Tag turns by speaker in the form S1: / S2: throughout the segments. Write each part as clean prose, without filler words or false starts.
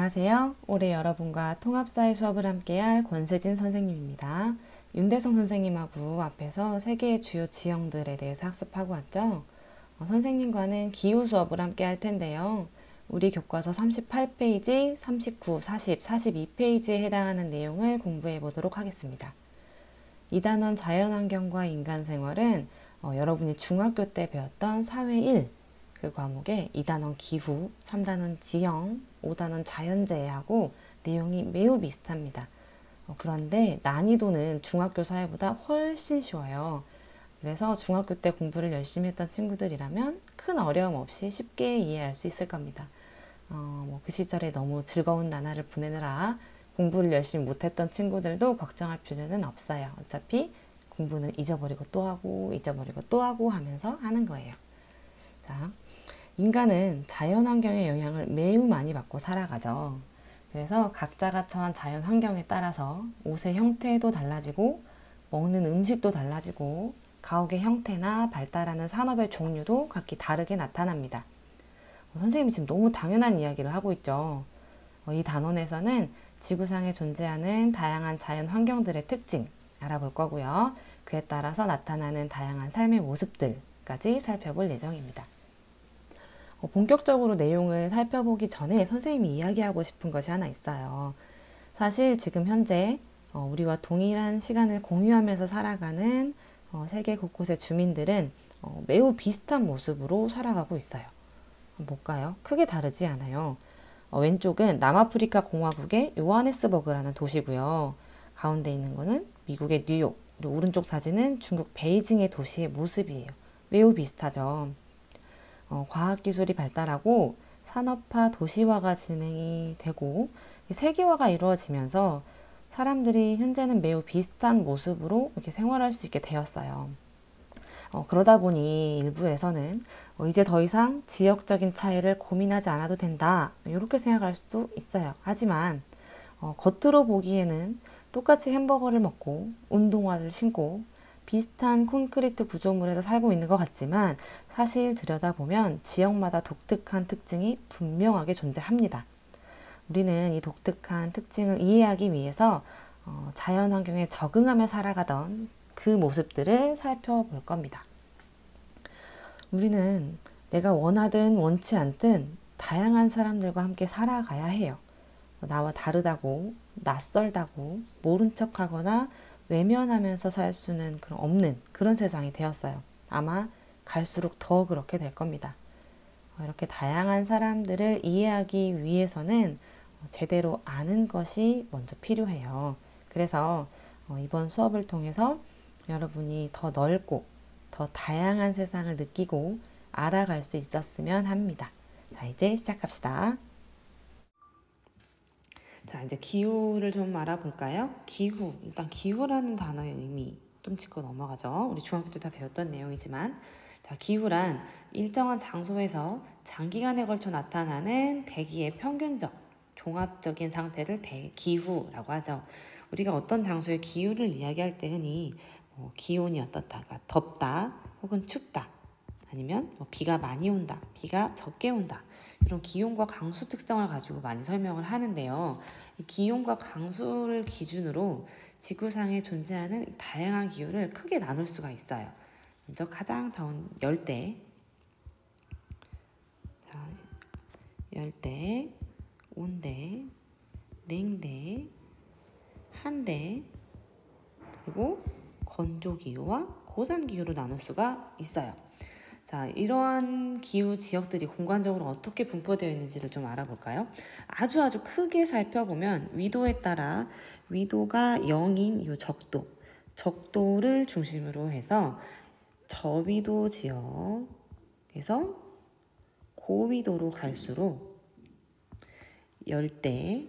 S1: 안녕하세요. 올해 여러분과 통합사회 수업을 함께할 권세진 선생님입니다. 윤대성 선생님하고 앞에서 세계의 주요 지형들에 대해서 학습하고 왔죠. 선생님과는 기후 수업을 함께 할 텐데요. 우리 교과서 38페이지, 39, 40, 42페이지에 해당하는 내용을 공부해 보도록 하겠습니다. 2단원 자연환경과 인간생활은 여러분이 중학교 때 배웠던 사회 1, 그 과목에 2단원 기후, 3단원 지형, 5단원 자연재해하고 내용이 매우 비슷합니다. 그런데 난이도는 중학교 사회보다 훨씬 쉬워요. 그래서 중학교 때 공부를 열심히 했던 친구들이라면 큰 어려움 없이 쉽게 이해할 수 있을 겁니다. 그 시절에 너무 즐거운 나날을 보내느라 공부를 열심히 못했던 친구들도 걱정할 필요는 없어요. 어차피 공부는 잊어버리고 또 하고 잊어버리고 또 하고 하면서 하는 거예요. 자, 인간은 자연환경의 영향을 매우 많이 받고 살아가죠. 그래서 각자가 처한 자연환경에 따라서 옷의 형태도 달라지고 먹는 음식도 달라지고 가옥의 형태나 발달하는 산업의 종류도 각기 다르게 나타납니다. 선생님이 지금 너무 당연한 이야기를 하고 있죠. 이 단원에서는 지구상에 존재하는 다양한 자연 환경들의 특징 알아볼 거고요. 그에 따라서 나타나는 다양한 삶의 모습들까지 살펴볼 예정입니다. 본격적으로 내용을 살펴보기 전에 선생님이 이야기하고 싶은 것이 하나 있어요. 사실 지금 현재 우리와 동일한 시간을 공유하면서 살아가는 세계 곳곳의 주민들은 매우 비슷한 모습으로 살아가고 있어요. 뭘까요? 크게 다르지 않아요. 왼쪽은 남아프리카 공화국의 요하네스버그라는 도시고요. 가운데 있는 거는 미국의 뉴욕, 그리고 오른쪽 사진은 중국 베이징의 도시의 모습이에요. 매우 비슷하죠. 과학기술이 발달하고 산업화, 도시화가 진행이 되고 세계화가 이루어지면서 사람들이 현재는 매우 비슷한 모습으로 이렇게 생활할 수 있게 되었어요. 그러다 보니 일부에서는 이제 더 이상 지역적인 차이를 고민하지 않아도 된다 이렇게 생각할 수도 있어요. 하지만 겉으로 보기에는 똑같이 햄버거를 먹고 운동화를 신고 비슷한 콘크리트 구조물에서 살고 있는 것 같지만 사실 들여다보면 지역마다 독특한 특징이 분명하게 존재합니다. 우리는 이 독특한 특징을 이해하기 위해서 자연환경에 적응하며 살아가던 그 모습들을 살펴볼 겁니다. 우리는 내가 원하든 원치 않든 다양한 사람들과 함께 살아가야 해요. 나와 다르다고, 낯설다고, 모른 척하거나 외면하면서 살 수는 없는 그런 세상이 되었어요. 아마 갈수록 더 그렇게 될 겁니다. 이렇게 다양한 사람들을 이해하기 위해서는 제대로 아는 것이 먼저 필요해요. 그래서 이번 수업을 통해서 여러분이 더 넓고 더 다양한 세상을 느끼고 알아갈 수 있었으면 합니다. 자, 이제 시작합시다. 자, 이제 기후를 좀 알아볼까요? 기후, 일단 기후라는 단어의 의미 좀 짚고 넘어가죠. 우리 중학교 때 다 배웠던 내용이지만 자, 기후란 일정한 장소에서 장기간에 걸쳐 나타나는 대기의 평균적, 종합적인 상태를 기후라고 하죠. 우리가 어떤 장소의 기후를 이야기할 때 흔히 기온이 어떻다, 그러니까 덥다 혹은 춥다 아니면 비가 많이 온다, 비가 적게 온다 이런 기온과 강수 특성을 가지고 많이 설명을 하는데요. 이 기온과 강수를 기준으로 지구상에 존재하는 다양한 기후를 크게 나눌 수가 있어요. 먼저 가장 더운 열대, 자, 열대, 온대, 냉대, 한대, 그리고 건조기후와 고산기후로 나눌 수가 있어요. 자, 이러한 기후 지역들이 공간적으로 어떻게 분포되어 있는지를 좀 알아볼까요? 아주 크게 살펴보면 위도에 따라 위도가 0인 이 적도를 중심으로 해서 저위도 지역에서 고위도로 갈수록 열대,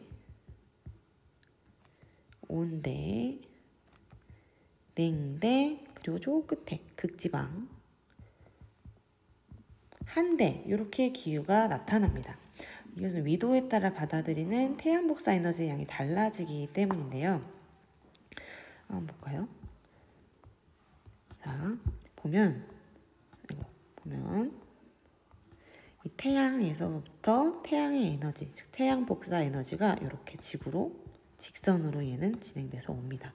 S1: 온대, 냉대, 그리고 저 끝에 극지방, 한대 이렇게 기후가 나타납니다. 이것은 위도에 따라 받아들이는 태양 복사 에너지의 양이 달라지기 때문인데요. 한번 볼까요? 자, 보면 이 태양에서부터 태양의 에너지, 즉 태양 복사 에너지가 이렇게 지구로 직선으로 얘는 진행돼서 옵니다.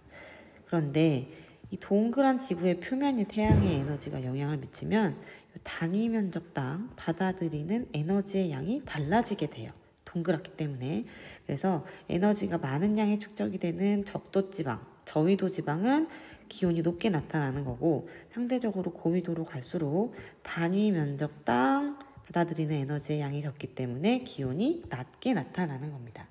S1: 그런데 이 동그란 지구의 표면에 태양의 에너지가 영향을 미치면 단위 면적당 받아들이는 에너지의 양이 달라지게 돼요. 동그랗기 때문에. 그래서 에너지가 많은 양이 축적이 되는 적도지방, 저위도 지방은 기온이 높게 나타나는 거고, 상대적으로 고위도로 갈수록 단위 면적당 받아들이는 에너지의 양이 적기 때문에 기온이 낮게 나타나는 겁니다.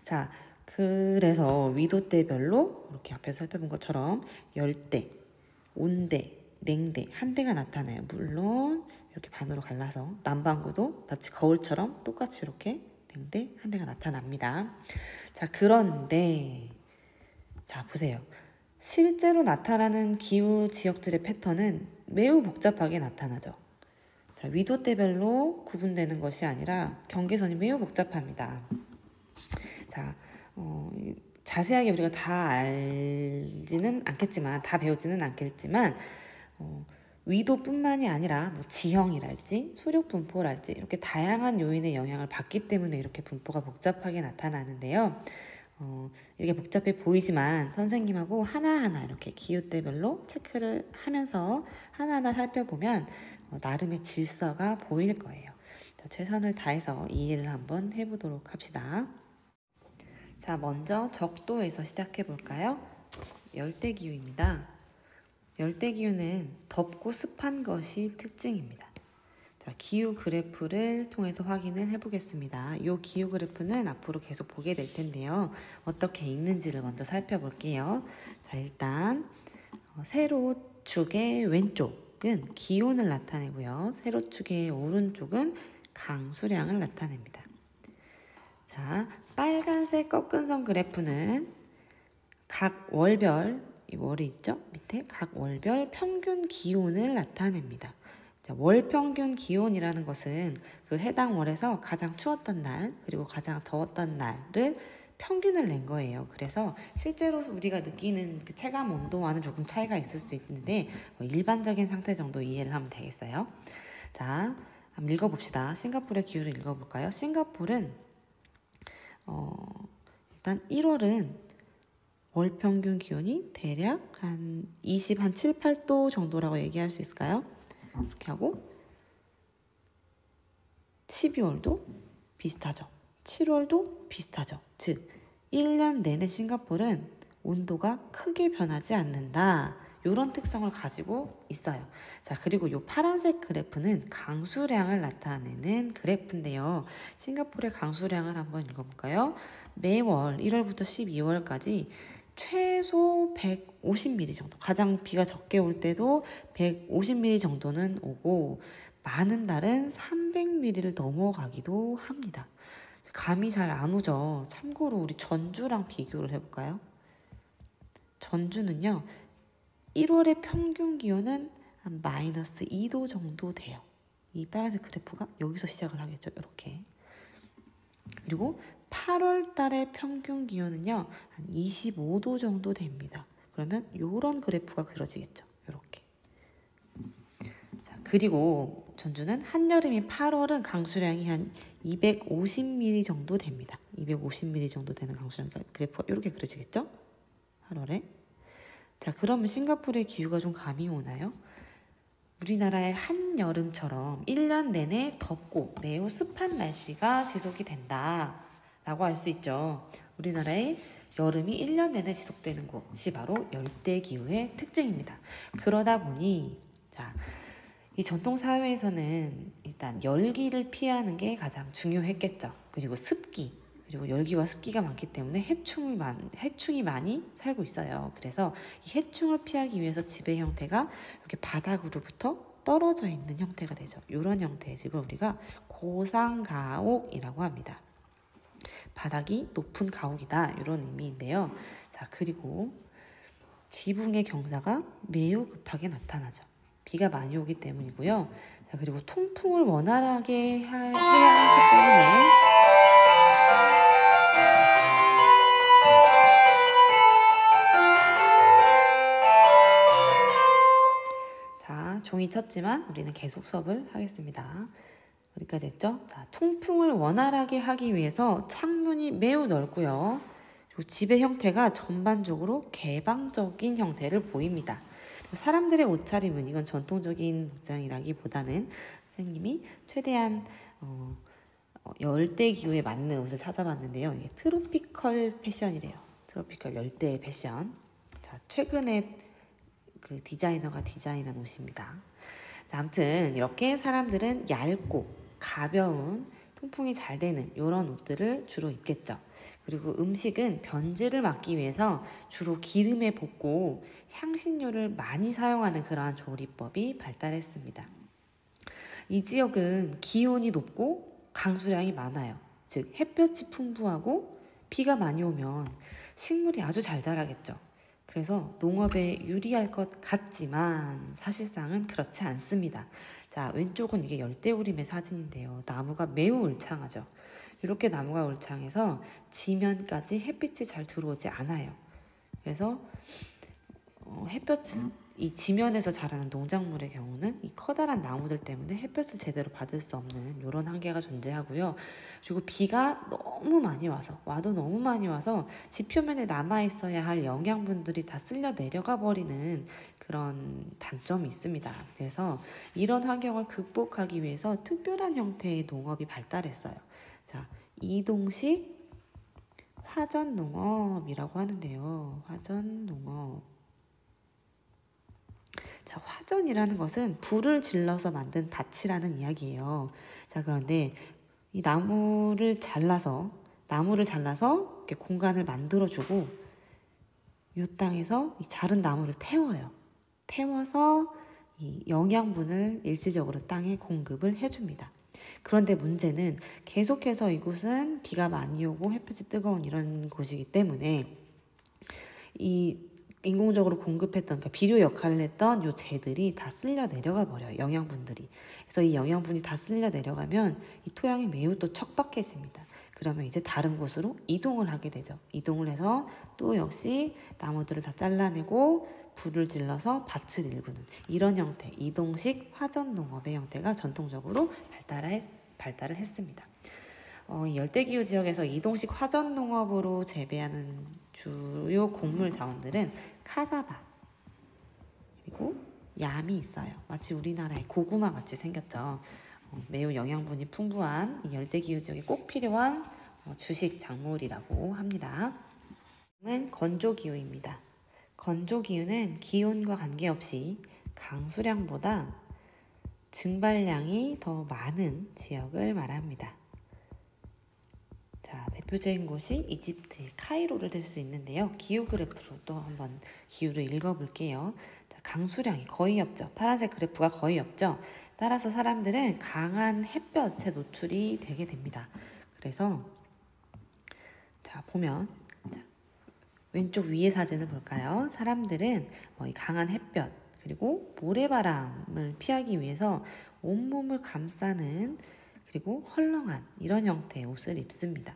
S1: 자, 그래서 위도대별로 이렇게 앞에서 살펴본 것처럼 열대, 온대, 냉대, 한대가 나타나요. 물론 이렇게 반으로 갈라서 남반구도 마치 거울처럼 똑같이 이렇게 냉대, 한대가 나타납니다. 자, 그런데 자, 보세요. 실제로 나타나는 기후 지역들의 패턴은 매우 복잡하게 나타나죠. 자, 위도대별로 구분되는 것이 아니라 경계선이 매우 복잡합니다. 자, 자세하게 우리가 다 알지는 않겠지만, 다 배우지는 않겠지만, 위도뿐만이 아니라 뭐 지형이랄지 수륙 분포랄지 이렇게 다양한 요인의 영향을 받기 때문에 이렇게 분포가 복잡하게 나타나는데요. 이렇게 복잡해 보이지만 선생님하고 하나하나 이렇게 기후대별로 체크를 하면서 하나하나 살펴보면 나름의 질서가 보일 거예요. 자, 최선을 다해서 이해를 한번 해보도록 합시다. 자, 먼저 적도에서 시작해 볼까요? 열대기후입니다. 열대기후는 덥고 습한 것이 특징입니다. 자, 기후 그래프를 통해서 확인을 해보겠습니다. 이 기후 그래프는 앞으로 계속 보게 될 텐데요. 어떻게 읽는지를 먼저 살펴볼게요. 자, 일단 세로축의 왼쪽은 기온을 나타내고요. 세로축의 오른쪽은 강수량을 나타냅니다. 자, 빨간색 꺾은 선 그래프는 각 월별, 이 월이 있죠? 밑에 각 월별 평균 기온을 나타냅니다. 자, 월 평균 기온이라는 것은 그 해당 월에서 가장 추웠던 날, 그리고 가장 더웠던 날을 평균을 낸 거예요. 그래서 실제로 우리가 느끼는 그 체감 온도와는 조금 차이가 있을 수 있는데 일반적인 상태 정도 이해를 하면 되겠어요. 자, 한번 읽어봅시다. 싱가포르의 기후를 읽어볼까요? 싱가포르는 일단 1월은 월 평균 기온이 대략 한 7, 8도 정도라고 얘기할 수 있을까요? 이렇게 하고 12월도 비슷하죠. 7월도 비슷하죠. 즉 1년 내내 싱가포르는 온도가 크게 변하지 않는다. 이런 특성을 가지고 있어요. 자, 그리고 이 파란색 그래프는 강수량을 나타내는 그래프인데요. 싱가포르의 강수량을 한번 읽어볼까요? 매월 1월부터 12월까지 최소 150mm 정도, 가장 비가 적게 올 때도 150mm 정도는 오고 많은 날은 300mm를 넘어가기도 합니다. 감이 잘 안 오죠. 참고로 우리 전주랑 비교를 해볼까요? 전주는요 1월의 평균 기온은 한 마이너스 2도 정도 돼요. 이 빨간색 그래프가 여기서 시작을 하겠죠. 이렇게. 그리고 8월 달의 평균 기온은요 한 25도 정도 됩니다. 그러면 이런 그래프가 그려지겠죠. 이렇게. 자, 그리고 전주는 한여름인 8월은 강수량이 한 250mm 정도 됩니다. 250mm 정도 되는 강수량 그래프가 이렇게 그려지겠죠? 8월에. 자, 그러면 싱가포르의 기후가 좀 감이 오나요? 우리나라의 한여름처럼 1년 내내 덥고 매우 습한 날씨가 지속이 된다 라고 할 수 있죠. 우리나라의 여름이 1년 내내 지속되는 곳이 바로 열대기후의 특징입니다. 그러다 보니 자, 이 전통사회에서는 일단 열기를 피하는 게 가장 중요했겠죠. 그리고 습기, 그리고 열기와 습기가 많기 때문에 해충이 많이 살고 있어요. 그래서 이 해충을 피하기 위해서 집의 형태가 이렇게 바닥으로부터 떨어져 있는 형태가 되죠. 이런 형태의 집을 우리가 고상가옥이라고 합니다. 바닥이 높은 가옥이다 이런 의미인데요. 자, 그리고 지붕의 경사가 매우 급하게 나타나죠. 비가 많이 오기 때문이고요. 자, 그리고 통풍을 원활하게 해야 하기 때문에 자, 종이 쳤지만 우리는 계속 수업을 하겠습니다. 어디까지 했죠? 자, 통풍을 원활하게 하기 위해서 창문이 매우 넓고요. 그리고 집의 형태가 전반적으로 개방적인 형태를 보입니다. 사람들의 옷차림은 이건 전통적인 복장이라기보다는 선생님이 최대한 열대 기후에 맞는 옷을 찾아봤는데요. 이게 트로피컬 패션이래요. 트로피컬 열대 패션. 자, 최근에 그 디자이너가 디자인한 옷입니다. 자, 아무튼 이렇게 사람들은 얇고 가벼운 통풍이 잘 되는 이런 옷들을 주로 입겠죠. 그리고 음식은 변질을 막기 위해서 주로 기름에 볶고 향신료를 많이 사용하는 그러한 조리법이 발달했습니다. 이 지역은 기온이 높고 강수량이 많아요. 즉 햇볕이 풍부하고 비가 많이 오면 식물이 아주 잘 자라겠죠. 그래서 농업에 유리할 것 같지만 사실상은 그렇지 않습니다. 자, 왼쪽은 이게 열대우림의 사진인데요. 나무가 매우 울창하죠. 이렇게 나무가 울창해서 지면까지 햇빛이 잘 들어오지 않아요. 그래서 햇볕은 이 지면에서 자라는 농작물의 경우는 이 커다란 나무들 때문에 햇볕을 제대로 받을 수 없는 이런 한계가 존재하고요. 그리고 비가 너무 많이 와서 지표면에 남아있어야 할 영양분들이 다 쓸려 내려가 버리는 그런 단점이 있습니다. 그래서 이런 환경을 극복하기 위해서 특별한 형태의 농업이 발달했어요. 자, 이동식 화전농업이라고 하는데요. 화전농업. 자, 화전이라는 것은 불을 질러서 만든 밭이라는 이야기예요. 자, 그런데 이 나무를 잘라서 이렇게 공간을 만들어주고 이 땅에서 이 자른 나무를 태워요. 태워서 이 영양분을 일시적으로 땅에 공급을 해줍니다. 그런데 문제는 계속해서 이곳은 비가 많이 오고 햇볕이 뜨거운 이런 곳이기 때문에 이 인공적으로 공급했던, 그러니까 비료 역할을 했던 요 재들이 다 쓸려 내려가 버려요. 영양분들이. 그래서 이 영양분이 다 쓸려 내려가면 이 토양이 매우 또 척박해집니다. 그러면 이제 다른 곳으로 이동을 하게 되죠. 이동을 해서 또 역시 나무들을 다 잘라내고 불을 질러서 밭을 일구는 이런 형태, 이동식 화전 농업의 형태가 전통적으로 발달을 했습니다. 열대기후 지역에서 이동식 화전 농업으로 재배하는 주요 곡물 자원들은 카사바 그리고 얌이 있어요. 마치 우리나라의 고구마 같이 생겼죠. 매우 영양분이 풍부한 이 열대기후 지역에 꼭 필요한 주식 작물이라고 합니다. 다음은 건조기후입니다. 건조기후는 기온과 관계없이 강수량보다 증발량이 더 많은 지역을 말합니다. 자, 대표적인 곳이 이집트의 카이로를 들 수 있는데요. 기후 그래프로 또 한번 기후를 읽어볼게요. 자, 강수량이 거의 없죠. 파란색 그래프가 거의 없죠. 따라서 사람들은 강한 햇볕에 노출이 되게 됩니다. 그래서 자, 보면 왼쪽 위의 사진을 볼까요? 사람들은 이 강한 햇볕 그리고 모래바람을 피하기 위해서 온몸을 감싸는 그리고 헐렁한 이런 형태의 옷을 입습니다.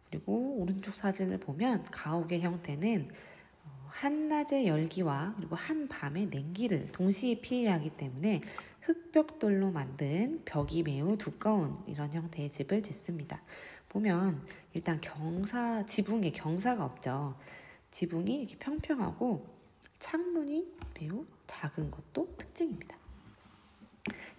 S1: 그리고 오른쪽 사진을 보면 가옥의 형태는 한낮의 열기와 그리고 한밤의 냉기를 동시에 피해야 하기 때문에 흙벽돌로 만든 벽이 매우 두꺼운 이런 형태의 집을 짓습니다. 보면 일단 지붕에 경사가 없죠. 지붕이 이렇게 평평하고 창문이 매우 작은 것도 특징입니다.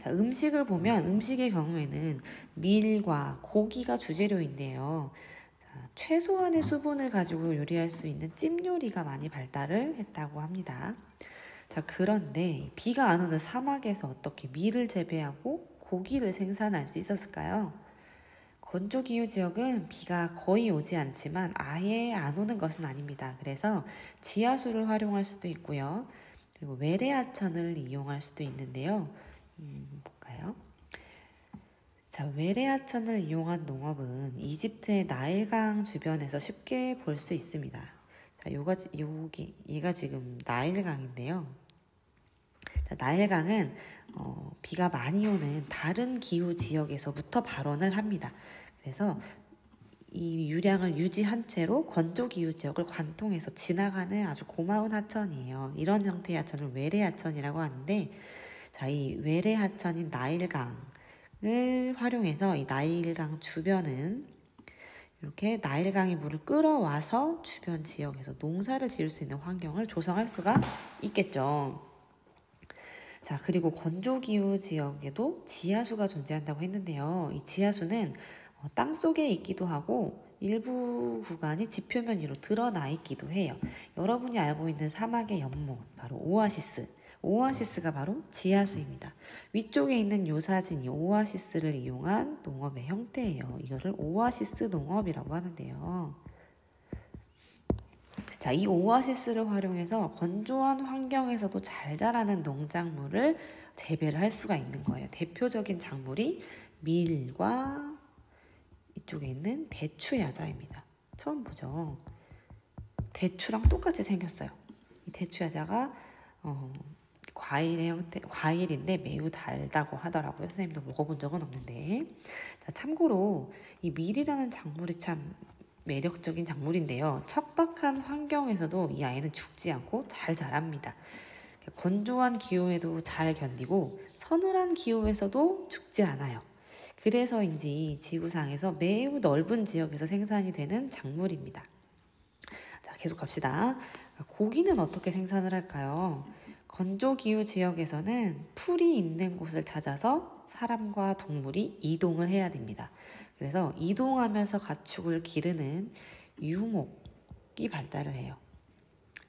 S1: 자, 음식을 보면 음식의 경우에는 밀과 고기가 주재료인데요. 자, 최소한의 수분을 가지고 요리할 수 있는 찜 요리가 많이 발달을 했다고 합니다. 자, 그런데 비가 안 오는 사막에서 어떻게 밀을 재배하고 고기를 생산할 수 있었을까요? 건조기후 지역은 비가 거의 오지 않지만 아예 안 오는 것은 아닙니다. 그래서 지하수를 활용할 수도 있고요. 그리고 외래하천을 이용할 수도 있는데요. 볼까요? 자, 외래하천을 이용한 농업은 이집트의 나일강 주변에서 쉽게 볼 수 있습니다. 자, 얘가 지금 나일강인데요. 자, 나일강은 비가 많이 오는 다른 기후 지역에서부터 발원을 합니다. 그래서 이 유량을 유지한 채로 건조기후 지역을 관통해서 지나가는 아주 고마운 하천이에요. 이런 형태의 하천을 외래하천이라고 하는데, 자, 이 외래하천인 나일강 활용해서 이 나일강 주변은 이렇게 나일강이 물을 끌어와서 주변 지역에서 농사를 지을 수 있는 환경을 조성할 수가 있겠죠. 자, 그리고 건조기후 지역에도 지하수가 존재한다고 했는데요. 이 지하수는 땅 속에 있기도 하고 일부 구간이 지표면 위로 드러나 있기도 해요. 여러분이 알고 있는 사막의 연못, 바로 오아시스. 오아시스가 바로 지하수입니다. 위쪽에 있는 요 사진이 오아시스를 이용한 농업의 형태예요. 이거를 오아시스 농업이라고 하는데요. 자, 이 오아시스를 활용해서 건조한 환경에서도 잘 자라는 농작물을 재배를 할 수가 있는 거예요. 대표적인 작물이 밀과 이쪽에 있는 대추야자입니다. 처음 보죠? 대추랑 똑같이 생겼어요. 이 대추야자가 과일인데 매우 달다고 하더라고요. 선생님도 먹어본 적은 없는데. 자, 참고로 이 밀이라는 작물이 참 매력적인 작물인데요. 척박한 환경에서도 이 아이는 죽지 않고 잘 자랍니다. 건조한 기후에도 잘 견디고 서늘한 기후에서도 죽지 않아요. 그래서인지 지구상에서 매우 넓은 지역에서 생산이 되는 작물입니다. 자, 계속 갑시다. 고기는 어떻게 생산을 할까요? 건조기후 지역에서는 풀이 있는 곳을 찾아서 사람과 동물이 이동을 해야 됩니다. 그래서 이동하면서 가축을 기르는 유목이 발달을 해요.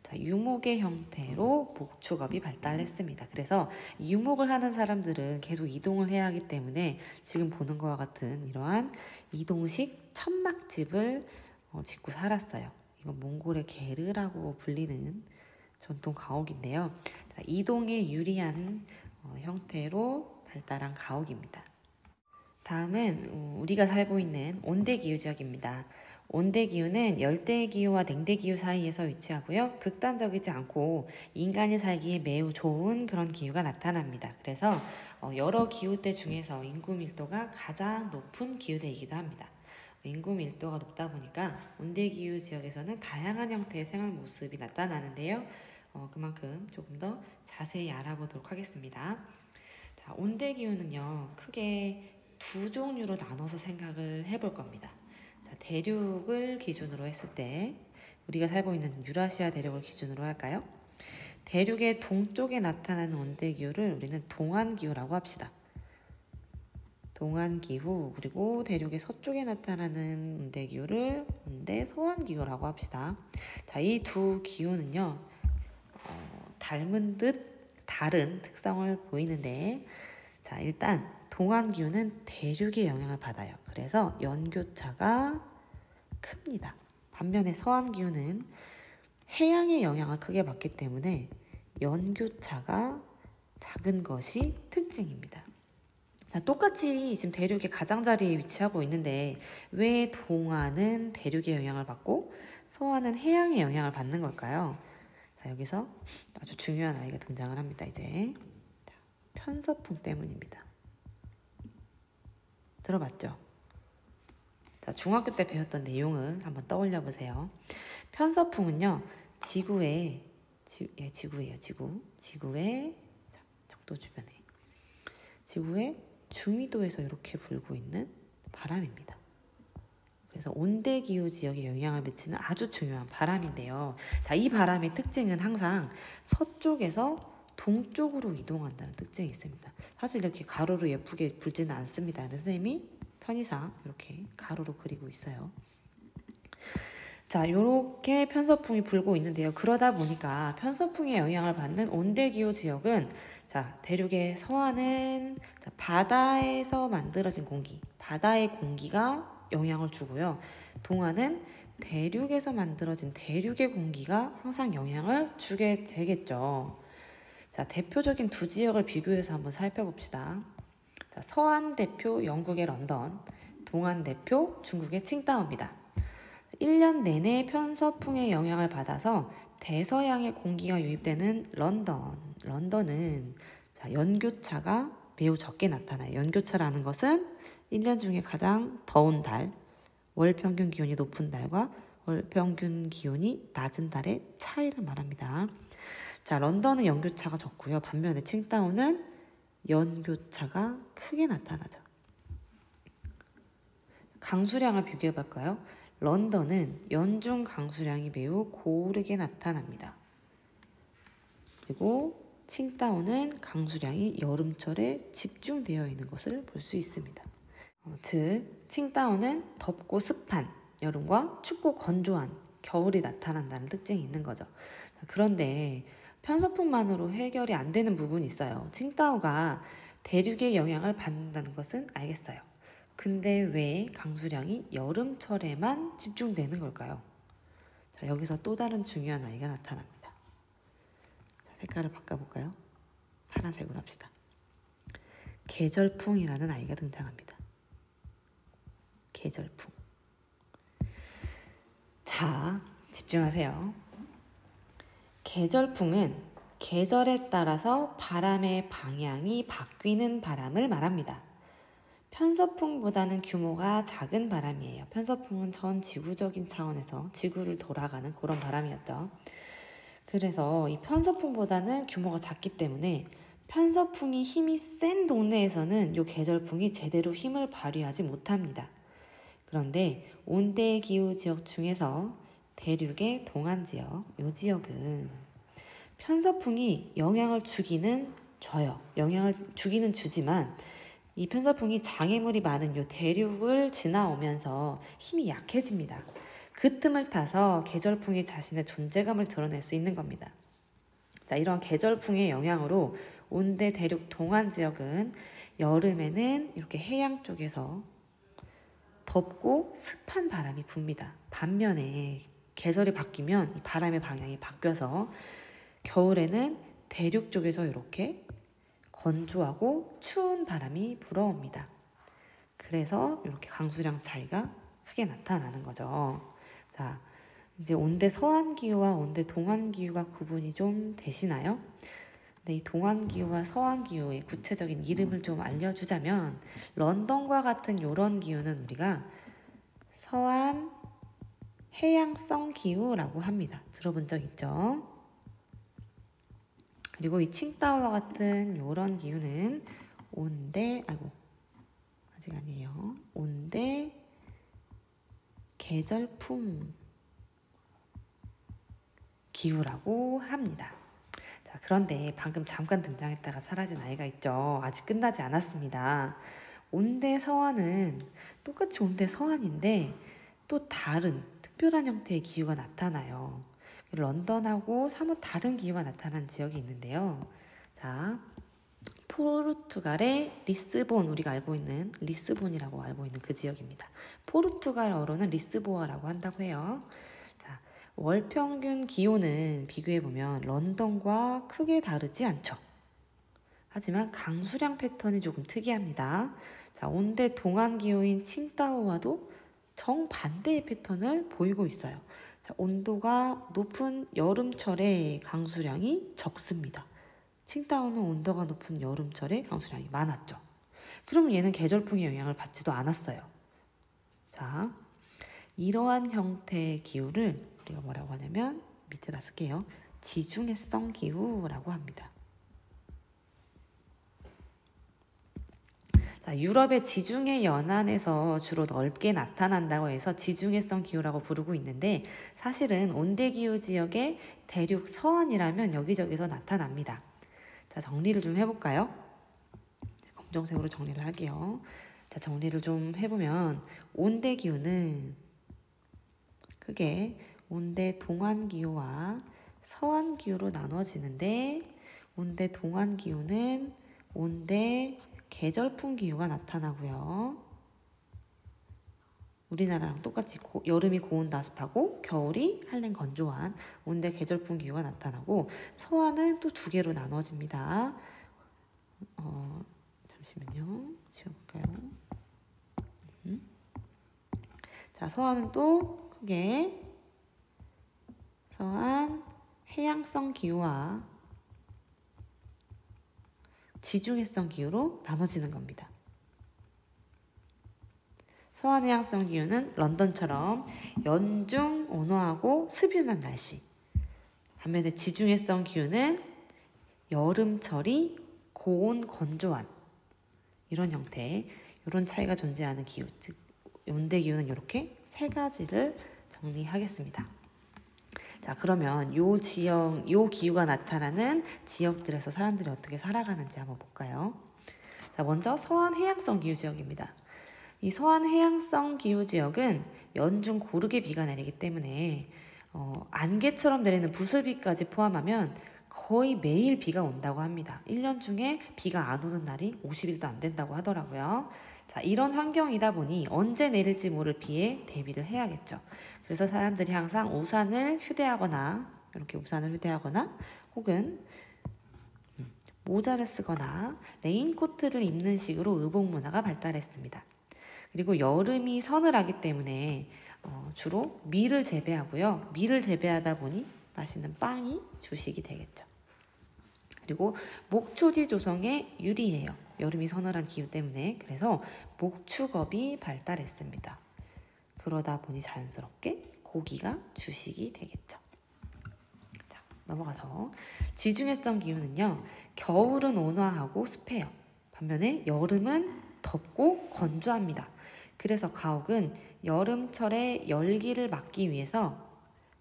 S1: 자, 유목의 형태로 목축업이 발달했습니다. 그래서 유목을 하는 사람들은 계속 이동을 해야 하기 때문에 지금 보는 것과 같은 이러한 이동식 천막집을 짓고 살았어요. 이건 몽골의 게르라고 불리는 전통 가옥인데요. 자, 이동에 유리한 형태로 발달한 가옥입니다. 다음은 우리가 살고 있는 온대기후 지역입니다. 온대기후는 열대기후와 냉대기후 사이에서 위치하고요. 극단적이지 않고 인간이 살기에 매우 좋은 그런 기후가 나타납니다. 그래서 여러 기후대 중에서 인구 밀도가 가장 높은 기후대이기도 합니다. 인구 밀도가 높다 보니까 온대기후 지역에서는 다양한 형태의 생활 모습이 나타나는데요. 그만큼 조금 더 자세히 알아보도록 하겠습니다. 자, 온대기후는요, 크게 두 종류로 나눠서 생각을 해볼 겁니다. 자, 대륙을 기준으로 했을 때 우리가 살고 있는 유라시아 대륙을 기준으로 할까요? 대륙의 동쪽에 나타나는 온대기후를 우리는 동안기후라고 합시다. 동안기후, 그리고 대륙의 서쪽에 나타나는 온대기후를 온대서안기후라고 합시다. 자, 이 두 기후는요, 닮은 듯 다른 특성을 보이는데, 자, 일단 동안기후는 대륙의 영향을 받아요. 그래서 연교차가 큽니다. 반면에 서안기후는 해양의 영향을 크게 받기 때문에 연교차가 작은 것이 특징입니다. 자, 똑같이 지금 대륙의 가장자리에 위치하고 있는데 왜 동안은 대륙의 영향을 받고 서안은 해양의 영향을 받는 걸까요? 자, 여기서 아주 중요한 아이가 등장을 합니다. 이제 편서풍 때문입니다. 들어봤죠? 자, 중학교 때 배웠던 내용을 한번 떠올려 보세요. 편서풍은요, 지구의 적도 주변에 지구의 중위도에서 이렇게 불고 있는 바람입니다. 그래서 온대기후 지역에 영향을 미치는 아주 중요한 바람인데요. 자, 이 바람의 특징은 항상 서쪽에서 동쪽으로 이동한다는 특징이 있습니다. 사실 이렇게 가로로 예쁘게 불지는 않습니다. 근데 선생님이 편의상 이렇게 가로로 그리고 있어요. 자, 이렇게 편서풍이 불고 있는데요. 그러다 보니까 편서풍의 영향을 받는 온대기후 지역은 자, 대륙의 서안은 자, 바다에서 만들어진 공기, 바다의 공기가 영향을 주고요. 동안은 대륙에서 만들어진 대륙의 공기가 항상 영향을 주게 되겠죠. 자, 대표적인 두 지역을 비교해서 한번 살펴봅시다. 자, 서안 대표 영국의 런던, 동안 대표 중국의 칭다오입니다. 1년 내내 편서풍의 영향을 받아서 대서양의 공기가 유입되는 런던은 자, 연교차가 매우 적게 나타나요. 연교차라는 것은 1년 중에 가장 더운 달, 월평균 기온이 높은 달과 월평균 기온이 낮은 달의 차이를 말합니다. 자, 런던은 연교차가 적고요. 반면에 칭다오는 연교차가 크게 나타나죠. 강수량을 비교해 볼까요? 런던은 연중 강수량이 매우 고르게 나타납니다. 그리고 칭다오는 강수량이 여름철에 집중되어 있는 것을 볼 수 있습니다. 즉, 칭다오는 덥고 습한 여름과 춥고 건조한 겨울이 나타난다는 특징이 있는 거죠. 그런데 편서풍만으로 해결이 안 되는 부분이 있어요. 칭다오가 대륙의 영향을 받는다는 것은 알겠어요. 근데 왜 강수량이 여름철에만 집중되는 걸까요? 자, 여기서 또 다른 중요한 아이가 나타납니다. 자, 색깔을 바꿔볼까요? 파란색으로 합시다. 계절풍이라는 아이가 등장합니다. 계절풍. 자, 집중하세요. 계절풍은 계절에 따라서 바람의 방향이 바뀌는 바람을 말합니다. 편서풍보다는 규모가 작은 바람이에요. 편서풍은 전 지구적인 차원에서 지구를 돌아가는 그런 바람이었죠. 그래서 이 편서풍보다는 규모가 작기 때문에 편서풍이 힘이 센 동네에서는 이 계절풍이 제대로 힘을 발휘하지 못합니다. 그런데 온대기후 지역 중에서 대륙의 동안 지역, 이 지역은 편서풍이 영향을 주기는 줘요. 영향을 주기는 주지만 이 편서풍이 장애물이 많은 이 대륙을 지나오면서 힘이 약해집니다. 그 틈을 타서 계절풍이 자신의 존재감을 드러낼 수 있는 겁니다. 자, 이런 계절풍의 영향으로 온대 대륙 동안 지역은 여름에는 이렇게 해양 쪽에서 덥고 습한 바람이 붑니다. 반면에 계절이 바뀌면 이 바람의 방향이 바뀌어서 겨울에는 대륙 쪽에서 이렇게 건조하고 추운 바람이 불어옵니다. 그래서 이렇게 강수량 차이가 크게 나타나는 거죠. 자, 이제 온대 서한 기후와 온대 동안 기후가 구분이 좀 되시나요? 네, 이 동안 기후와 서한 기후의 구체적인 이름을 좀 알려주자면 런던과 같은 이런 기후는 우리가 서한 해양성 기후라고 합니다. 들어본 적 있죠? 그리고 이 칭다오와 같은 이런 기후는 아직 아니에요. 온대 계절풍 기후라고 합니다. 자, 그런데 방금 잠깐 등장했다가 사라진 아이가 있죠. 아직 끝나지 않았습니다. 온대 서한은 똑같이 온대 서한인데 또 다른 특별한 형태의 기후가 나타나요. 런던하고 사뭇 다른 기후가 나타난 지역이 있는데요. 자, 포르투갈의 리스본, 우리가 알고 있는 리스본이라고 알고 있는 그 지역입니다. 포르투갈어로는 리스보아라고 한다고 해요. 자, 월 평균 기온은 비교해보면 런던과 크게 다르지 않죠. 하지만 강수량 패턴이 조금 특이합니다. 자, 온대 동안 기후인 칭다오와도 정반대의 패턴을 보이고 있어요. 자, 온도가 높은 여름철에 강수량이 적습니다. 칭다오는 온도가 높은 여름철에 강수량이 많았죠. 그럼 얘는 계절풍의 영향을 받지도 않았어요. 자, 이러한 형태의 기후를 우리가 뭐라고 하냐면 밑에다 쓸게요. 지중해성 기후라고 합니다. 자, 유럽의 지중해 연안에서 주로 넓게 나타난다고 해서 지중해성 기후라고 부르고 있는데 사실은 온대기후 지역의 대륙 서안이라면 여기저기서 나타납니다. 자, 정리를 좀 해볼까요? 검정색으로 정리를 할게요. 자, 정리를 좀 해보면 온대기후는 크게 온대 동안기후와 서안기후로 나눠지는데 온대 동안기후는 온대 계절풍 기후가 나타나고요. 우리나라랑 똑같이 여름이 고온다습하고 겨울이 한랭 건조한 온대 계절풍 기후가 나타나고 서안은 또 두 개로 나눠집니다. 잠시만요. 지워볼까요? 자, 서안은 또 크게 서안 해양성 기후와 지중해성 기후로 나눠지는 겁니다. 서한 해양성 기후는 런던처럼 연중 온화하고 습연한 날씨. 반면에 지중해성 기후는 여름철이 고온 건조한 이런 형태, 이런 차이가 존재하는 기후, 즉 온대기후는 이렇게 세 가지를 정리하겠습니다. 자, 그러면 요 지역, 요 기후가 나타나는 지역들에서 사람들이 어떻게 살아가는지 한번 볼까요? 자, 먼저 서한 해양성 기후 지역입니다. 이 서한 해양성 기후 지역은 연중 고르게 비가 내리기 때문에 안개처럼 내리는 부슬비까지 포함하면 거의 매일 비가 온다고 합니다. 1년 중에 비가 안 오는 날이 50일도 안 된다고 하더라고요. 자, 이런 환경이다 보니 언제 내릴지 모를 비에 대비를 해야겠죠. 그래서 사람들이 항상 우산을 휴대하거나, 이렇게 우산을 휴대하거나, 혹은 모자를 쓰거나 레인코트를 입는 식으로 의복 문화가 발달했습니다. 그리고 여름이 서늘하기 때문에 주로 밀을 재배하고요. 밀을 재배하다 보니 맛있는 빵이 주식이 되겠죠. 그리고 목초지 조성에 유리해요. 여름이 서늘한 기후 때문에. 그래서 목축업이 발달했습니다. 그러다 보니 자연스럽게 고기가 주식이 되겠죠. 자, 넘어가서 지중해성 기후는요. 겨울은 온화하고 습해요. 반면에 여름은 덥고 건조합니다. 그래서 가옥은 여름철에 열기를 막기 위해서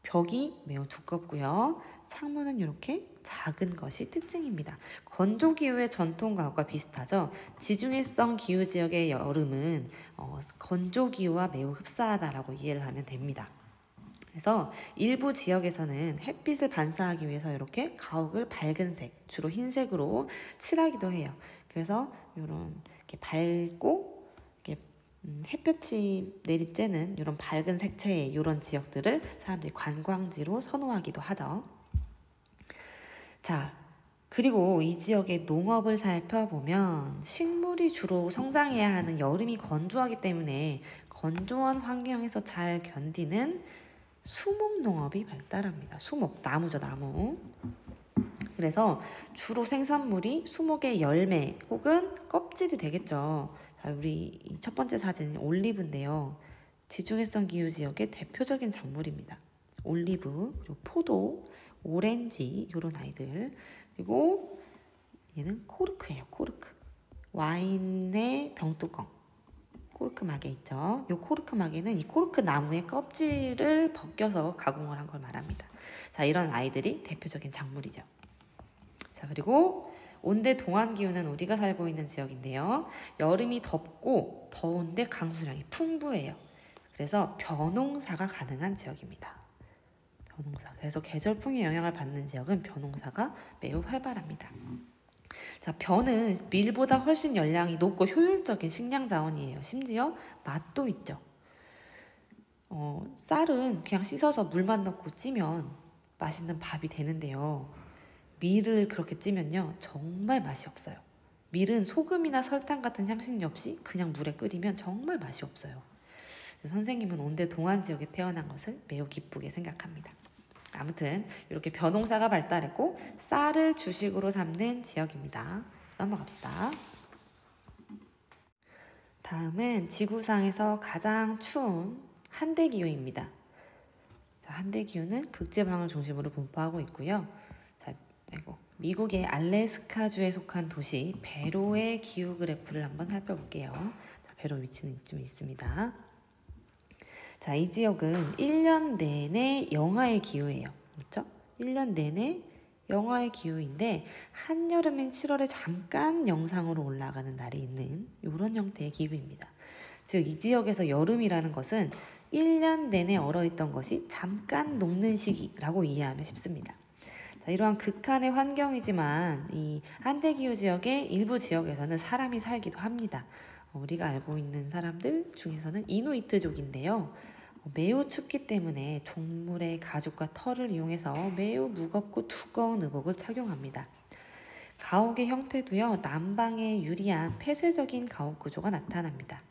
S1: 벽이 매우 두껍고요. 창문은 이렇게 작은 것이 특징입니다. 건조기후의 전통 가옥과 비슷하죠. 지중해성 기후 지역의 여름은 건조기후와 매우 흡사하다라고 이해를 하면 됩니다. 그래서 일부 지역에서는 햇빛을 반사하기 위해서 이렇게 가옥을 밝은색, 주로 흰색으로 칠하기도 해요. 그래서 이런 이렇게 밝고 햇볕이 내리쬐는 이런 밝은 색채의 이런 지역들을 사람들이 관광지로 선호하기도 하죠. 자, 그리고 이 지역의 농업을 살펴보면 식물이 주로 성장해야 하는 여름이 건조하기 때문에 건조한 환경에서 잘 견디는 수목 농업이 발달합니다. 수목, 나무죠, 나무. 그래서 주로 생산물이 수목의 열매 혹은 껍질이 되겠죠. 자, 우리 첫 번째 사진은 올리브인데요. 지중해성 기후 지역의 대표적인 작물입니다. 올리브, 그리고 포도, 오렌지 이런 아이들. 그리고 얘는 코르크예요. 코르크. 와인의 병뚜껑. 코르크 마개 있죠. 이 코르크 마개는 이 코르크 나무의 껍질을 벗겨서 가공을 한 걸 말합니다. 자, 이런 아이들이 대표적인 작물이죠. 자, 그리고 온대 동안 기후는 우리가 살고 있는 지역인데요. 여름이 덥고 더운데 강수량이 풍부해요. 그래서 벼농사가 가능한 지역입니다. 벼농사. 그래서 계절풍의 영향을 받는 지역은 벼농사가 매우 활발합니다. 자, 벼는 밀보다 훨씬 열량이 높고 효율적인 식량 자원이에요. 심지어 맛도 있죠. 쌀은 그냥 씻어서 물만 넣고 찌면 맛있는 밥이 되는데요. 밀을 그렇게 찌면요 정말 맛이 없어요. 밀은 소금이나 설탕 같은 향신료 없이 그냥 물에 끓이면 정말 맛이 없어요. 선생님은 온대 동안 지역에 태어난 것을 매우 기쁘게 생각합니다. 아무튼 이렇게 벼농사가 발달했고 쌀을 주식으로 삼는 지역입니다. 넘어갑시다. 다음은 지구상에서 가장 추운 한대기후입니다. 자, 한대기후는 극지방을 중심으로 분포하고 있고요. 미국의 알래스카주에 속한 도시 베로의 기후 그래프를 한번 살펴볼게요. 자, 베로 위치는 좀 있습니다. 자, 이 지역은 1년 내내 영하의 기후예요. 그렇죠? 1년 내내 영하의 기후인데 한여름인 7월에 잠깐 영상으로 올라가는 날이 있는 이런 형태의 기후입니다. 즉, 이 지역에서 여름이라는 것은 1년 내내 얼어있던 것이 잠깐 녹는 시기라고 이해하면 쉽습니다. 자, 이러한 극한의 환경이지만 이 한대기후 지역의 일부 지역에서는 사람이 살기도 합니다. 우리가 알고 있는 사람들 중에서는 이누이트족인데요. 매우 춥기 때문에 동물의 가죽과 털을 이용해서 매우 무겁고 두꺼운 의복을 착용합니다. 가옥의 형태도요, 남방에 유리한 폐쇄적인 가옥 구조가 나타납니다.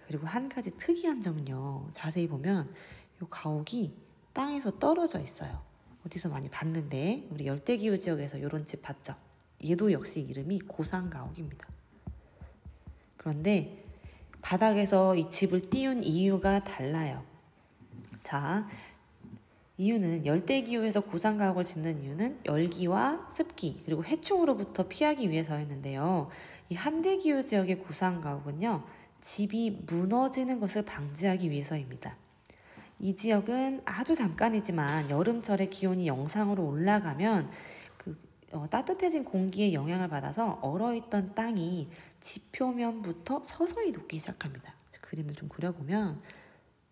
S1: 그리고 한 가지 특이한 점은요, 자세히 보면 이 가옥이 땅에서 떨어져 있어요. 어디서 많이 봤는데 우리 열대기후 지역에서 이런 집 봤죠? 얘도 역시 이름이 고산가옥입니다. 그런데 바닥에서 이 집을 띄운 이유가 달라요. 자, 이유는 열대기후에서 고산가옥을 짓는 이유는 열기와 습기 그리고 해충으로부터 피하기 위해서였는데요. 이 한대기후 지역의 고산가옥은요,
S2: 집이 무너지는 것을 방지하기 위해서입니다. 이 지역은 아주 잠깐이지만 여름철에 기온이 영상으로 올라가면 따뜻해진 공기의 영향을 받아서 얼어있던 땅이 집 표면부터 서서히 녹기 시작합니다. 그림을 좀 그려보면,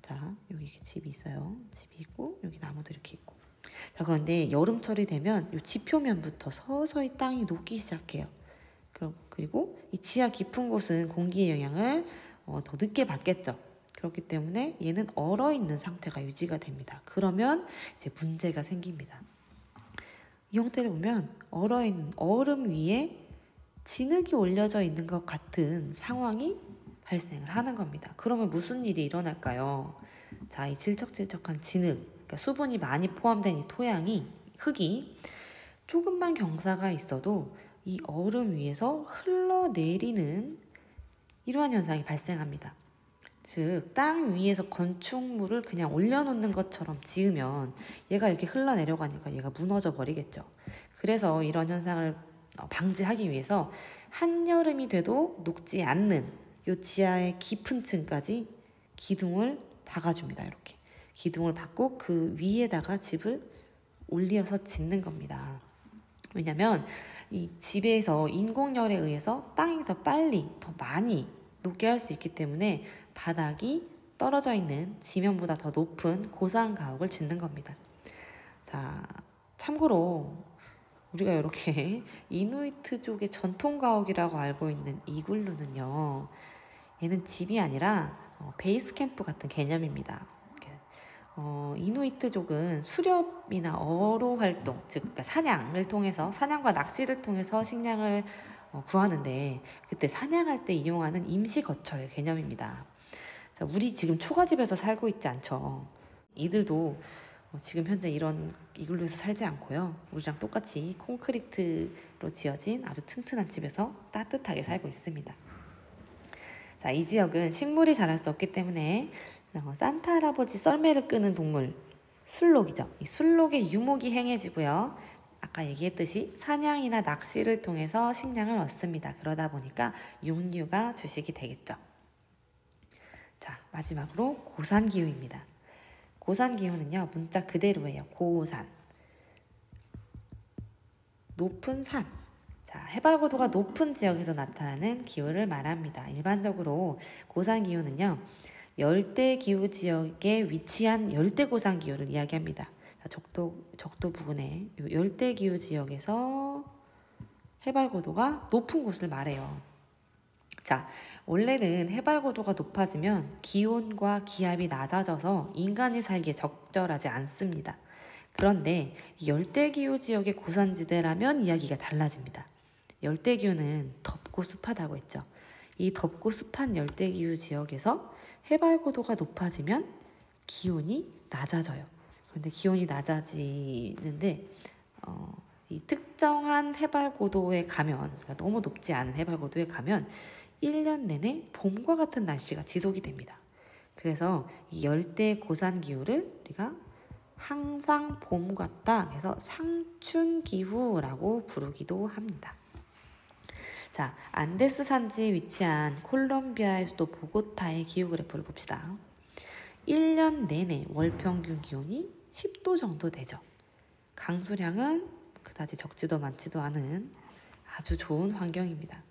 S2: 자, 여기 이렇게 집이 있어요. 집이 있고 여기 나무도 이렇게 있고. 자, 그런데 여름철이 되면 이 집 표면부터 서서히 땅이 녹기 시작해요. 그리고 이 지하 깊은 곳은 공기의 영향을 더 늦게 받겠죠. 그렇기 때문에 얘는 얼어있는 상태가 유지가 됩니다. 그러면 이제 문제가 생깁니다. 이 형태를 보면 얼어있는 얼음 위에 진흙이 올려져 있는 것 같은 상황이 발생을 하는 겁니다. 그러면 무슨 일이 일어날까요? 자, 이 질척질척한 진흙, 그러니까 수분이 많이 포함된 이 토양이, 흙이 조금만 경사가 있어도 이 얼음 위에서 흘러내리는 이러한 현상이 발생합니다. 즉, 땅 위에서 건축물을 그냥 올려놓는 것처럼 지으면 얘가 이렇게 흘러내려가니까 얘가 무너져 버리겠죠. 그래서 이런 현상을 방지하기 위해서 한여름이 돼도 녹지 않는 요 지하의 깊은 층까지 기둥을 박아줍니다. 이렇게 기둥을 박고 그 위에다가 집을 올려서 짓는 겁니다. 왜냐면 이 집에서 인공열에 의해서 땅이 더 빨리, 더 많이 녹게 할 수 있기 때문에 바닥이 떨어져 있는 지면보다 더 높은 고산 가옥을 짓는 겁니다. 자, 참고로 우리가 이렇게 이누이트족의 전통 가옥이라고 알고 있는 이글루는요, 얘는 집이 아니라 베이스 캠프 같은 개념입니다. 이누이트족은 수렵이나 어로 활동, 즉 그러니까 사냥을 통해서, 사냥과 낚시를 통해서 식량을 구하는데, 그때 사냥할 때 이용하는 임시 거처의 개념입니다. 자, 우리 지금 초가집에서 살고 있지 않죠. 이들도 지금 현재 이런 이글루에서 살지 않고요, 우리랑 똑같이 콘크리트로 지어진 아주 튼튼한 집에서 따뜻하게 살고 있습니다. 자, 이 지역은 식물이 자랄 수 없기 때문에 산타 할아버지 썰매를 끄는 동물, 술록이죠. 이 술록의 유목이 행해지고요, 아까 얘기했듯이 사냥이나 낚시를 통해서 식량을 얻습니다. 그러다 보니까 육류가 주식이 되겠죠. 자, 마지막으로 고산기후입니다. 고산기후는요, 문자 그대로예요. 고산, 높은 산. 자, 해발고도가 높은 지역에서 나타나는 기후를 말합니다. 일반적으로 고산기후는요, 열대기후 지역에 위치한 열대고산기후를 이야기합니다. 자, 적도 부근의 열대기후 지역에서 해발고도가 높은 곳을 말해요. 자, 원래는 해발고도가 높아지면 기온과 기압이 낮아져서 인간이 살기에 적절하지 않습니다. 그런데 열대기후 지역의 고산지대라면 이야기가 달라집니다. 열대기후는 덥고 습하다고 했죠. 이 덥고 습한 열대기후 지역에서 해발고도가 높아지면 기온이 낮아져요. 그런데 기온이 낮아지는데 이 특정한 해발고도에 가면, 그러니까 너무 높지 않은 해발고도에 가면 1년 내내 봄과 같은 날씨가 지속이 됩니다. 그래서 이 열대 고산기후를 우리가 항상 봄 같다 해서 상춘기후라고 부르기도 합니다. 자, 안데스 산지에 위치한 콜롬비아의 수도 보고타의 기후 그래프를 봅시다. 1년 내내 월평균 기온이 10도 정도 되죠. 강수량은 그다지 적지도 많지도 않은 아주 좋은 환경입니다.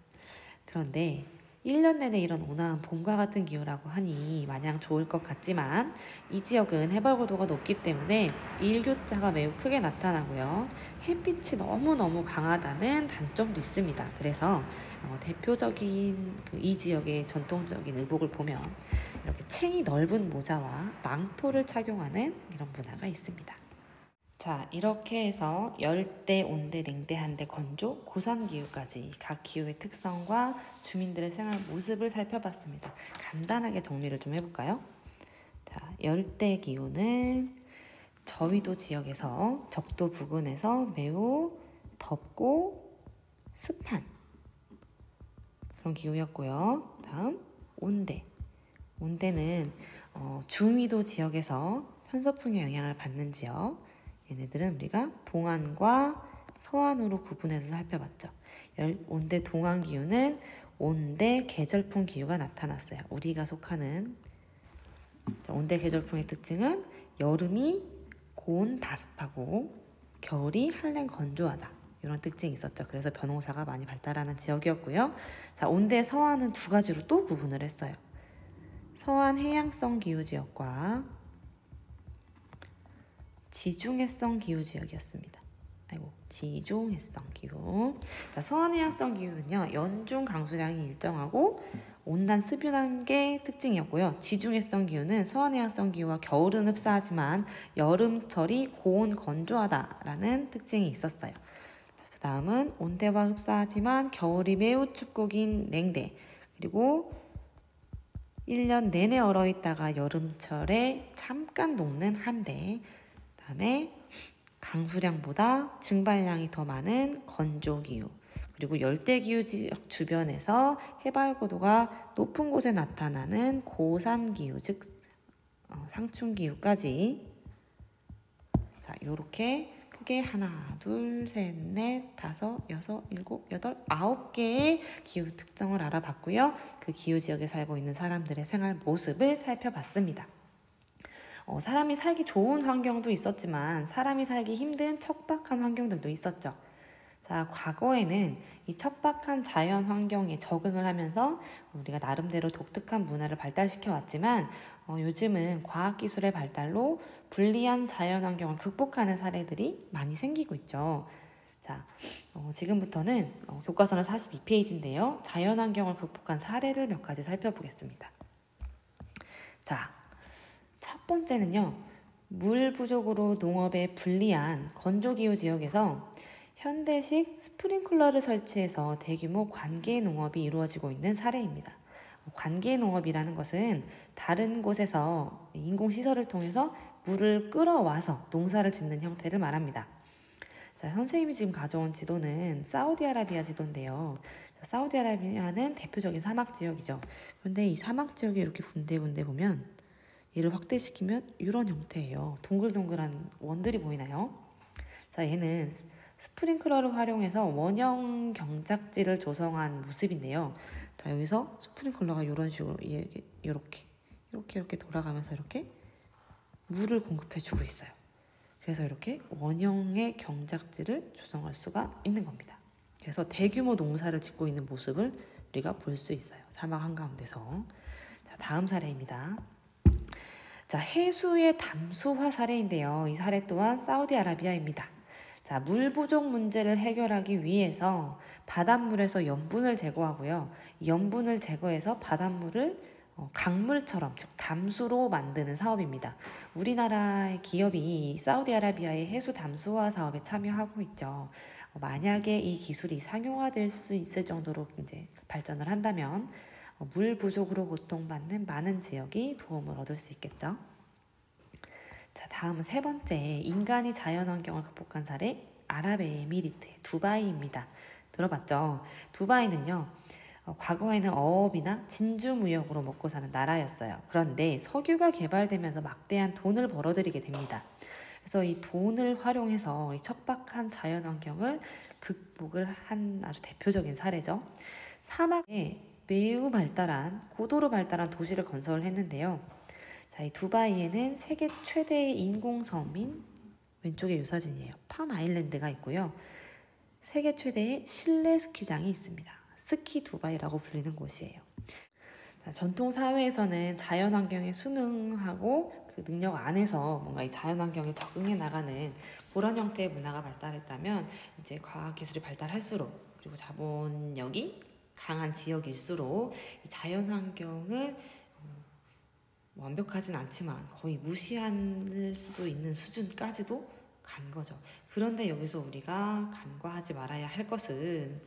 S2: 그런데 1년 내내 이런 온화한 봄과 같은 기후라고 하니 마냥 좋을 것 같지만, 이 지역은 해발고도가 높기 때문에 일교차가 매우 크게 나타나고요, 햇빛이 너무너무 강하다는 단점도 있습니다. 그래서 대표적인 이 지역의 전통적인 의복을 보면 이렇게 챙이 넓은 모자와 망토를 착용하는 이런 문화가 있습니다. 자, 이렇게 해서 열대, 온대, 냉대, 한대, 건조, 고산기후까지 각 기후의 특성과 주민들의 생활 모습을 살펴봤습니다. 간단하게 정리를 좀 해볼까요? 자, 열대기후는 저위도 지역에서 적도 부근에서 매우 덥고 습한 그런 기후였고요. 다음, 온대. 온대는 중위도 지역에서 편서풍의 영향을 받는 지역. 얘네들은 우리가 동안과 서안으로 구분해서 살펴봤죠. 온대 동안 기후는 온대 계절풍 기후가 나타났어요. 우리가 속하는 온대 계절풍의 특징은 여름이 고온 다습하고 겨울이 한랭 건조하다. 이런 특징이 있었죠. 그래서 벼농사가 많이 발달하는 지역이었고요. 자, 온대 서안은 두 가지로 또 구분을 했어요. 서안 해양성 기후 지역과 지중해성 기후 지역이었습니다. 지중해성 기후. 자, 서안 해양성 기후는요, 연중 강수량이 일정하고 온난 습유한 게 특징이었고요. 지중해성 기후는 서안 해양성 기후와 겨울은 흡사하지만 여름철이 고온 건조하다라는 특징이 있었어요. 그 다음은 온대와 흡사하지만 겨울이 매우 춥고 긴 냉대, 그리고 1년 내내 얼어있다가 여름철에 잠깐 녹는 한대, 그 다음에 강수량보다 증발량이 더 많은 건조기후, 그리고 열대기후 지역 주변에서 해발 고도가 높은 곳에 나타나는 고산기후, 즉 상충기후까지. 자, 요렇게 크게 하나, 둘, 셋, 넷, 다섯, 여섯, 일곱, 여덟, 9개의 기후 특성을 알아봤고요. 그 기후 지역에 살고 있는 사람들의 생활 모습을 살펴봤습니다. 사람이 살기 좋은 환경도 있었지만 사람이 살기 힘든 척박한 환경들도 있었죠. 자, 과거에는 이 척박한 자연 환경에 적응을 하면서 우리가 나름대로 독특한 문화를 발달시켜 왔지만 요즘은 과학기술의 발달로 불리한 자연 환경을 극복하는 사례들이 많이 생기고 있죠. 자, 지금부터는 교과서는 42페이지인데요. 자연 환경을 극복한 사례를 몇 가지 살펴보겠습니다. 자, 첫 번째는요, 물 부족으로 농업에 불리한 건조기후 지역에서 현대식 스프링클러를 설치해서 대규모 관계 농업이 이루어지고 있는 사례입니다. 관계 농업이라는 것은 다른 곳에서 인공시설을 통해서 물을 끌어와서 농사를 짓는 형태를 말합니다. 자, 선생님이 지금 가져온 지도는 사우디아라비아 지도인데요. 자, 사우디아라비아는 대표적인 사막 지역이죠. 그런데 이 사막 지역에 이렇게 군데군데 보면 얘를 확대시키면 이런 형태예요. 동글동글한 원들이 보이나요? 자, 얘는 스프링클러를 활용해서 원형 경작지를 조성한 모습인데요. 자, 여기서 스프링클러가 이런 식으로 이렇게 돌아가면서 이렇게 물을 공급해주고 있어요. 그래서 이렇게 원형의 경작지를 조성할 수가 있는 겁니다. 그래서 대규모 농사를 짓고 있는 모습을 우리가 볼 수 있어요. 사막 한가운데서. 자, 다음 사례입니다. 자, 해수의 담수화 사례인데요. 이 사례 또한 사우디아라비아입니다. 자, 물 부족 문제를 해결하기 위해서 바닷물에서 염분을 제거하고요. 이 염분을 제거해서 바닷물을 강물처럼, 즉 담수로 만드는 사업입니다. 우리나라의 기업이 사우디아라비아의 해수 담수화 사업에 참여하고 있죠. 만약에 이 기술이 상용화될 수 있을 정도로 이제 발전을 한다면 물 부족으로 고통받는 많은 지역이 도움을 얻을 수 있겠죠. 자, 다음은 세 번째, 인간이 자연환경을 극복한 사례, 아랍에미리트의 두바이입니다. 들어봤죠? 두바이는요, 과거에는 어업이나 진주무역으로 먹고 사는 나라였어요. 그런데 석유가 개발되면서 막대한 돈을 벌어들이게 됩니다. 그래서 이 돈을 활용해서 이 척박한 자연환경을 극복을 한 아주 대표적인 사례죠. 사막에 매우 고도로 발달한 도시를 건설했는데요. 자, 이 두바이에는 세계 최대의 인공섬인, 왼쪽에 요 사진이에요, 팜 아일랜드가 있고요. 세계 최대의 실내 스키장이 있습니다. 스키 두바이라고 불리는 곳이에요. 자, 전통 사회에서는 자연환경에 순응하고 그 능력 안에서 뭔가 이 자연환경에 적응해 나가는 그런 형태의 문화가 발달했다면, 이제 과학기술이 발달할수록, 그리고 자본력이 강한 지역일수록 이 자연환경을 완벽하진 않지만 거의 무시할 수도 있는 수준까지도 간 거죠. 그런데 여기서 우리가 간과하지 말아야 할 것은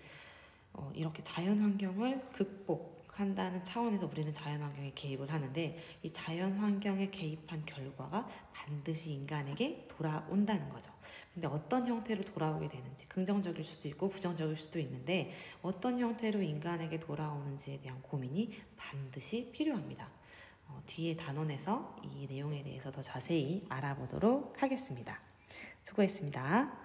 S2: 이렇게 자연환경을 극복한다는 차원에서 우리는 자연환경에 개입을 하는데, 이 자연환경에 개입한 결과가 반드시 인간에게 돌아온다는 거죠. 근데 어떤 형태로 돌아오게 되는지, 긍정적일 수도 있고 부정적일 수도 있는데 어떤 형태로 인간에게 돌아오는지에 대한 고민이 반드시 필요합니다. 뒤에 단원에서 이 내용에 대해서 더 자세히 알아보도록 하겠습니다. 수고했습니다.